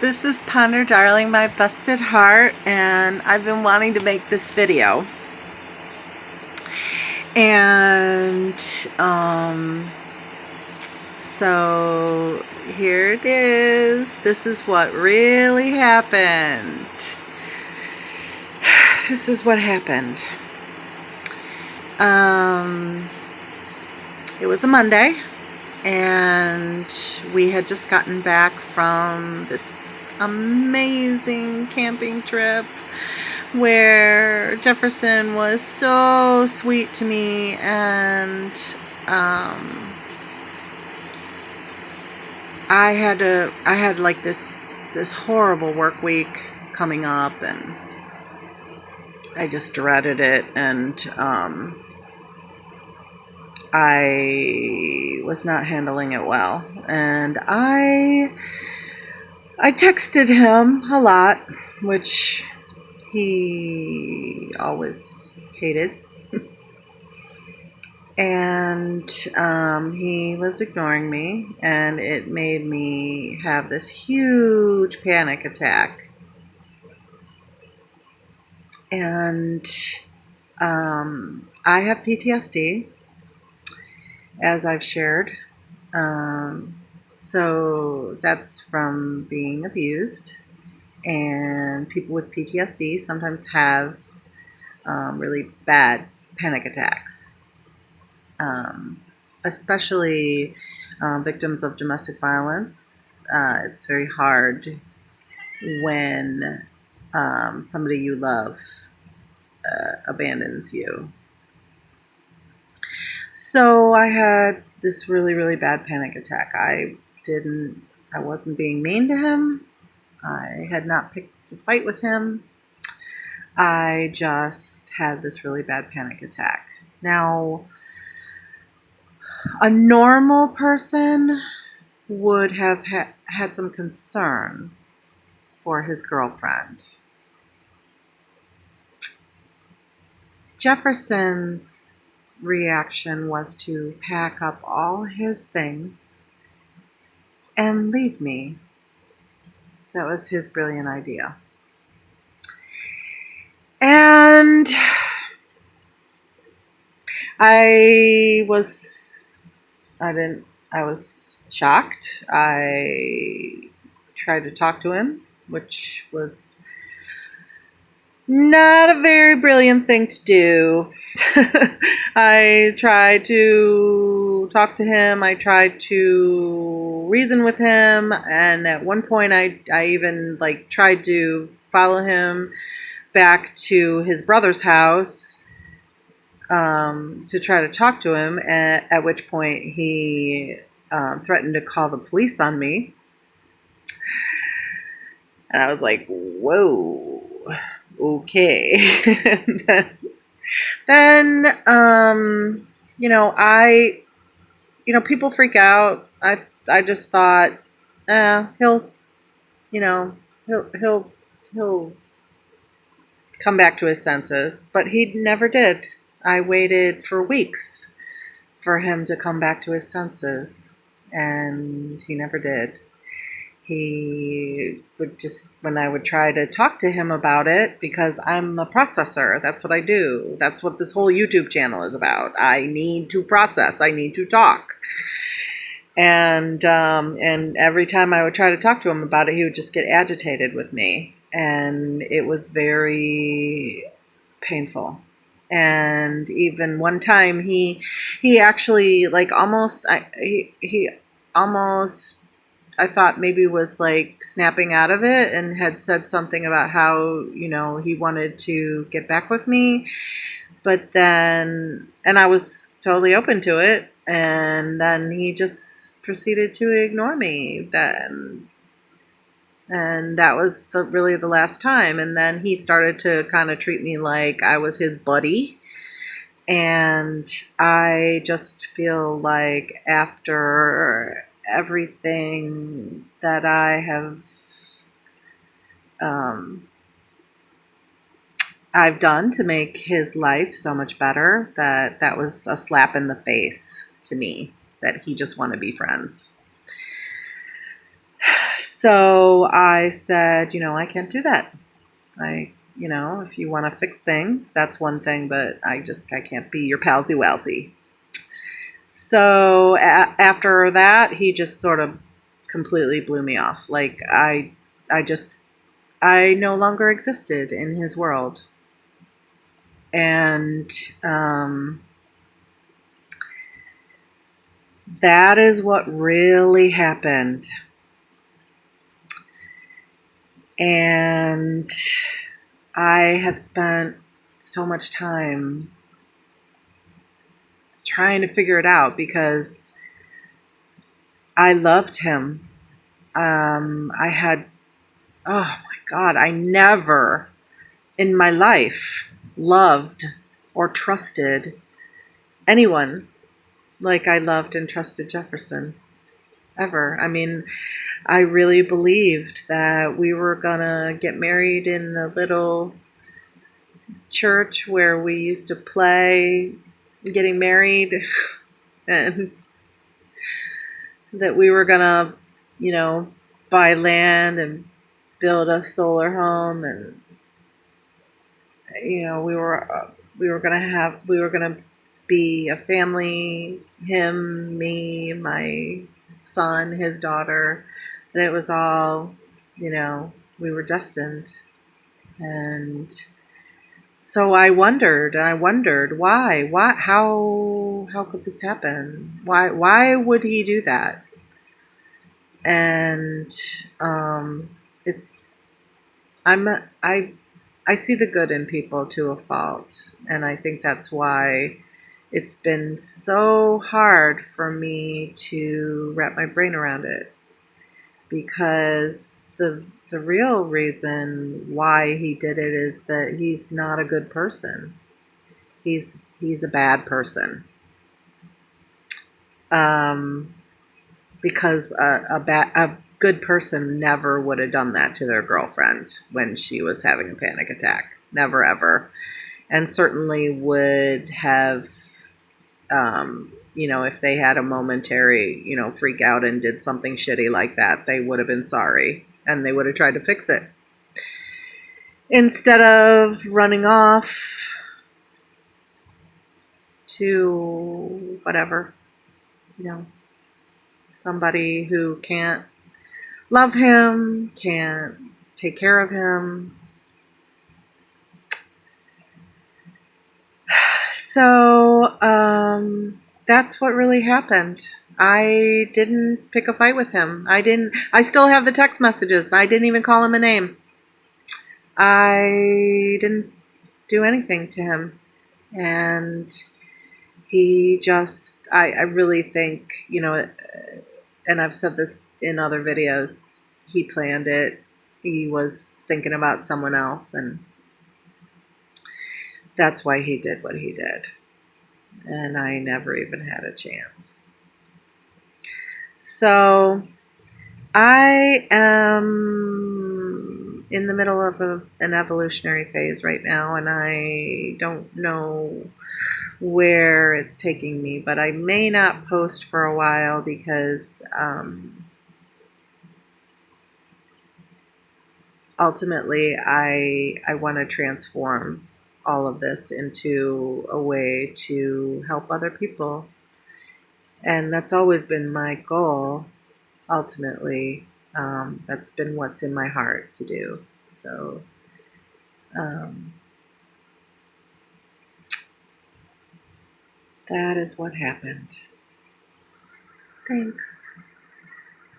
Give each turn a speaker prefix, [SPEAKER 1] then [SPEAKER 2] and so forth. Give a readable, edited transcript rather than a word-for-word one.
[SPEAKER 1] This is Ponder Darling, my busted heart, and I've been wanting to make this video. And so here it is. This is what really happened. This is what happened. It was a Monday, and we had just gotten back from this amazing camping trip where Jefferson was so sweet to me, and I had like this horrible work week coming up, and I just dreaded it, and I was not handling it well, and I texted him a lot, which he always hated, and he was ignoring me, and it made me have this huge panic attack. And I have PTSD, as I've shared. So that's from being abused, and people with PTSD sometimes have really bad panic attacks, especially victims of domestic violence. It's very hard when somebody you love abandons you. So I had this really, really bad panic attack. I wasn't being mean to him. I had not picked a fight with him. I just had this really bad panic attack. Now, a normal person would have had some concern for his girlfriend. Jefferson's reaction was to pack up all his things and leave me. That was his brilliant idea. And I was shocked. I tried to talk to him, which was not a very brilliant thing to do. I tried to talk to him. I tried to reason with him, and at one point I even tried to follow him back to his brother's house to try to talk to him, at which point he threatened to call the police on me. And I was like, whoa, okay. Then people freak out. I just thought, he'll come back to his senses, but he never did. I waited for weeks for him to come back to his senses, and he never did. He would just, when I would try to talk to him about it, because I'm a processor, that's what I do. That's what this whole YouTube channel is about. I need to process. I need to talk. And every time I would try to talk to him about it, he would just get agitated with me. And it was very painful. And even one time he actually almost I thought maybe was snapping out of it, and had said something about how, he wanted to get back with me. But then, and I was totally open to it, and then he just proceeded to ignore me then. And that was really the last time. And then he started to kind of treat me like I was his buddy. And I just feel like after everything that I have I've done to make his life so much better, that was a slap in the face to me, that he just wanted to be friends. So I said, I can't do that. If you want to fix things, that's one thing, but I can't be your palsy walsy. So after that, he just sort of completely blew me off. Like I no longer existed in his world. And that is what really happened. And I have spent so much time trying to figure it out because I loved him. Oh my God, I never in my life loved or trusted anyone like I loved and trusted Jefferson. Ever. I mean, I really believed that we were gonna get married in the little church where we used to play getting married, and that we were gonna, you know, buy land and build a solar home, and we were gonna be a family, him, me, my son, his daughter, that it was all, we were destined. And so I wondered how could this happen? Why would he do that? And it's I'm I see the good in people to a fault, and I think that's why it's been so hard for me to wrap my brain around it, because the real reason why he did it is that he's not a good person. He's a bad person. Um, because a good person never would have done that to their girlfriend when she was having a panic attack. Never ever. And certainly would have, if they had a momentary, freak out and did something shitty like that, they would have been sorry and they would have tried to fix it. Instead of running off to whatever, somebody who can't love him, can't take care of him. So that's what really happened. I didn't pick a fight with him. I still have the text messages. I didn't even call him a name. I didn't do anything to him. And he just, I really think, and I've said this in other videos, he planned it. He was thinking about someone else, and that's why he did what he did. And I never even had a chance. So I am in the middle of an evolutionary phase right now, and I don't know where it's taking me, but I may not post for a while because ultimately I want to transform all of this into a way to help other people. And that's always been my goal, ultimately. That's been what's in my heart to do. So, um, that is what happened. Thanks.